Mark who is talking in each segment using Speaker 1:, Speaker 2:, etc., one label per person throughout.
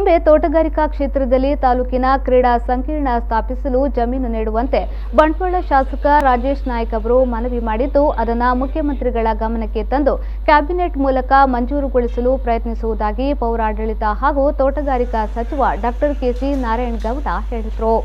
Speaker 1: ತುಂಬೆ ತೋಟಗಾರಿಕಾ ಕ್ಷೇತ್ರದಲ್ಲಿ ತಾಲೂಕಿನ ಕ್ರೀಡಾ ಸಂಕೀರ್ಣ ಸ್ಥಾಪಿಸಲು ಜಮೀನು ನೀಡುವಂತೆ ಬಂಟ್ವಾಳ ಶಾಸಕ ರಾಜೇಶ್ ನಾಯ್ಕ್ ಅವರು ಮನವಿ ಮಾಡಿದ್ದು ಅದನ್ನು ಮುಖ್ಯಮಂತ್ರಿಗಳ ಗಮನಕ್ಕೆ ತಂದು ಕ್ಯಾಬಿನೆಟ್ ಮೂಲಕ ಮಂಜೂರುಗೊಳಿಸಲು ಪ್ರಯತ್ನಿಸುವುದಾಗಿ ಪೌರಾಡಳಿತ ಹಾಗೂ ತೋಟಗಾರಿಕಾ ಸಚಿವ ಡಾಕ್ಟರ್ ಕೆಸಿ ನಾರಾಯಣಗೌಡ ಹೇಳಿದರು.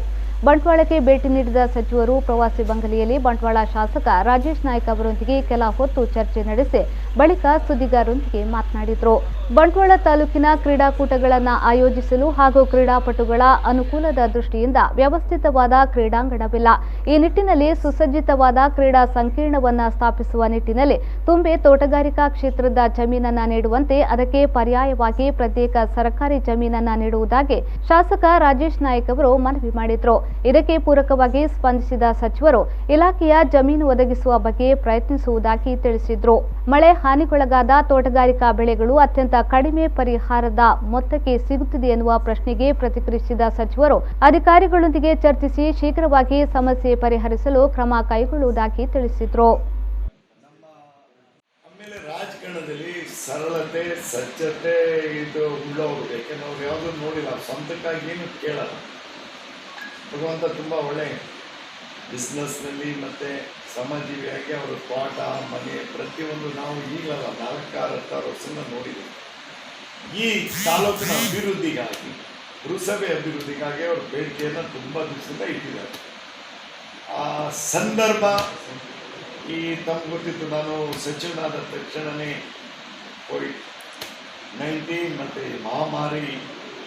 Speaker 1: ಬಂಟ್ವಾಳಕ್ಕೆ ಭೇಟಿ ನೀಡಿದ ಸಚಿವರು ಪ್ರವಾಸಿ ಬಂಗಲೆಯಲ್ಲಿ ಬಂಟ್ವಾಳ ಶಾಸಕ ರಾಜೇಶ್ ನಾಯ್ಕ್ ಅವರೊಂದಿಗೆ ಕೆಲ ಹೊತ್ತು ಚರ್ಚೆ ನಡೆಸಿ ಬಳಿಕ ಸುದ್ದಿಗಾರರೊಂದಿಗೆ ಮಾತನಾಡಿದರು. ಬಂಟ್ವಾಳ ತಾಲೂಕಿನ ಕ್ರೀಡಾಕೂಟಗಳನ್ನು ಆಯೋಜಿಸಲು ಹಾಗೂ ಕ್ರೀಡಾಪಟುಗಳ ಅನುಕೂಲದ ದೃಷ್ಟಿಯಿಂದ ವ್ಯವಸ್ಥಿತವಾದ ಕ್ರೀಡಾಂಗಣವಿಲ್ಲ. ಈ ನಿಟ್ಟಿನಲ್ಲಿ ಸುಸಜ್ಜಿತವಾದ ಕ್ರೀಡಾ ಸಂಕೀರ್ಣವನ್ನು ಸ್ಥಾಪಿಸುವ ನಿಟ್ಟಿನಲ್ಲಿ ತುಂಬೆ ತೋಟಗಾರಿಕಾ ಕ್ಷೇತ್ರದ ಜಮೀನನ್ನು ನೀಡುವಂತೆ ಅದಕ್ಕೆ ಪರ್ಯಾಯವಾಗಿ ಪ್ರತ್ಯೇಕ ಸರ್ಕಾರಿ ಜಮೀನನ್ನು ನೀಡುವುದಾಗಿ ಶಾಸಕ ರಾಜೇಶ್ ನಾಯ್ಕ್ ಅವರು ಮನವಿ ಮಾಡಿದರು. ಇದಕ್ಕೆ ಪೂರಕವಾಗಿ ಸ್ಪಂದಿಸಿದ ಸಚಿವರು ಇಲಾಖೆಯ ಜಮೀನು ಒದಗಿಸುವ ಬಗ್ಗೆ ಪ್ರಯತ್ನಿಸುವುದಾಗಿ ತಿಳಿಸಿದರು. ಮಳೆ ಹಾನಿಗೊಳಗಾದ ತೋಟಗಾರಿಕಾ ಬೆಳೆಗಳು ಅತ್ಯಂತ ಕಡಿಮೆ ಪರಿಹಾರದ ಮೊತ್ತಕ್ಕೆ ಸಿಗುತ್ತಿದೆ ಎನ್ನುವ ಪ್ರಶ್ನೆಗೆ ಪ್ರತಿಕ್ರಿಯಿಸಿದ ಸಚಿವರು ಅಧಿಕಾರಿಗಳೊಂದಿಗೆ ಚರ್ಚಿಸಿ ಶೀಘ್ರವಾಗಿ ಸಮಸ್ಯೆ ಪರಿಹರಿಸಲು ಕ್ರಮ ಕೈಗೊಳ್ಳುವುದಾಗಿ ತಿಳಿಸಿದರು.
Speaker 2: ರಾಜಕಾರಣದಲ್ಲಿ ಸರಳತೆ ಸಜ್ಜತೆ ಇದು ಉಳ್ಳವರು, ಯಾಕೆಂದ್ರೆ ಅವ್ರು ಯಾವುದೂ ನೋಡಿಲ್ಲ, ಸ್ವಂತಕ್ಕಾಗಿ ಏನು ಕೇಳಲ್ಲ. ಭಗವಂತ ತುಂಬ ಒಳ್ಳೆ ಬಿಸ್ನೆಸ್ನಲ್ಲಿ ಮತ್ತು ಶ್ರಮಜೀವಿಯಾಗಿ ಅವರು ತೋಟ ಮನೆ ಪ್ರತಿಯೊಂದು ನಾವು ಈಗಲ್ಲ 4-6 ವರ್ಷದಿಂದ ನೋಡಿದ್ದೀವಿ. ಈ ತಾಲೂಕಿನ ಅಭಿವೃದ್ಧಿಗಾಗಿ ಪುರಸಭೆ ಅಭಿವೃದ್ಧಿಗಾಗಿ ಅವರು ಬೇಡಿಕೆಯನ್ನು ತುಂಬ ದಿವಸದಿಂದ ಇಟ್ಟಿದ್ದಾರೆ. ಆ ಸಂದರ್ಭ ಈ ತಮ್ಗೆ ಗೊತ್ತಿತ್ತು, ನಾನು ಸಚಿವನಾದ ತಕ್ಷಣವೇ ಕೋವಿಡ್-19 ಮತ್ತು ಮಹಾಮಾರಿ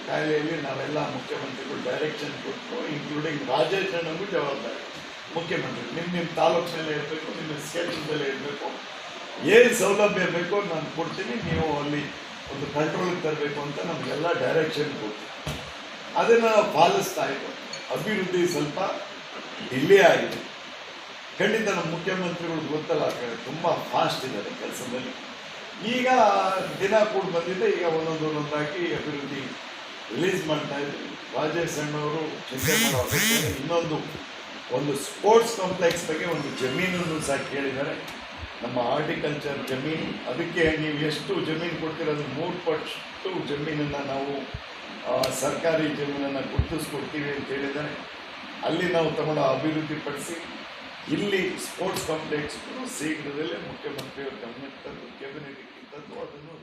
Speaker 2: ಕಾಯಿಲೆಯಲ್ಲಿ ನಾವೆಲ್ಲ ಮುಖ್ಯಮಂತ್ರಿಗಳು ಡೈರೆಕ್ಷನ್ ಕೊಟ್ಟು, ಇನ್ಕ್ಲೂಡಿಂಗ್ ರಾಜೇಶ್ ಅಣ್ಣನಿಗೂ ಜವಾಬ್ದಾರಿ ಮುಖ್ಯಮಂತ್ರಿ, ನಿಮ್ಮ ತಾಲೂಕಿನಲ್ಲೇ ಇರಬೇಕು, ನಿಮ್ಮ ಕ್ಷೇತ್ರದಲ್ಲೇ ಇರಬೇಕು, ಏನು ಸೌಲಭ್ಯ ಬೇಕೋ ನಾನು ಕೊಡ್ತೀನಿ, ನೀವು ಅಲ್ಲಿ ಒಂದು ಕಂಟ್ರೋಲಿಗೆ ತರಬೇಕು ಅಂತ ನಮಗೆಲ್ಲ ಡೈರೆಕ್ಷನ್ ಕೊಡ್ತೀವಿ. ಅದನ್ನು ನಾವು ಪಾಲಿಸ್ತಾ ಇದ್ದೀವಿ. ಅಭಿವೃದ್ಧಿ ಸ್ವಲ್ಪ ಡಿಲೇ ಆಗಿದೆ. ಖಂಡಿತ ನಮ್ಮ ಮುಖ್ಯಮಂತ್ರಿಗಳು ಗೊತ್ತಲ್ಲ, ತುಂಬ ಫಾಸ್ಟ್ ಇದ್ದಾರೆ ಕೆಲಸದಲ್ಲಿ. ಈಗ ದಿನ ಕೂಡ ಬಂದಿದೆ, ಈಗ ಒಂದೊಂದಾಗಿ ಅಭಿವೃದ್ಧಿ ರಿಲೀಸ್ ಮಾಡ್ತಾ ಇದ್ವಿ. ರಾಜೇಶ್ ಅಣ್ಣವರು ಚಿಂತೆ ಮಾಡೋ ಅಗತ್ಯ. ಒಂದು ಸ್ಪೋರ್ಟ್ಸ್ ಕಾಂಪ್ಲೆಕ್ಸ್ ಬಗ್ಗೆ ಒಂದು ಜಮೀನನ್ನು ಸಹ ಕೇಳಿದ್ದಾರೆ, ನಮ್ಮ ಹಾರ್ಟಿಕಲ್ಚರ್ ಜಮೀನು. ಅದಕ್ಕೆ ನೀವು ಎಷ್ಟು ಜಮೀನು ಕೊಡ್ತೀರ ಅದು 3 ಪಟ್ಟು ಜಮೀನನ್ನು ನಾವು ಸರ್ಕಾರಿ ಜಮೀನನ್ನು ಗುರುತಿಸ್ಕೊಡ್ತೀವಿ ಅಂತ ಹೇಳಿದ್ದಾರೆ. ಅಲ್ಲಿ ನಾವು ತಗೊಂಡು ಅಭಿವೃದ್ಧಿಪಡಿಸಿ ಇಲ್ಲಿ ಸ್ಪೋರ್ಟ್ಸ್ ಕಾಂಪ್ಲೆಕ್ಸ್ ಶೀಘ್ರದಲ್ಲೇ ಮುಖ್ಯಮಂತ್ರಿಯವರು ಗಮನಕ್ಕೆ ತಂದು ಕ್ಯಾಬಿನೆಟ್ಗೆ ತಂದು ಅದನ್ನು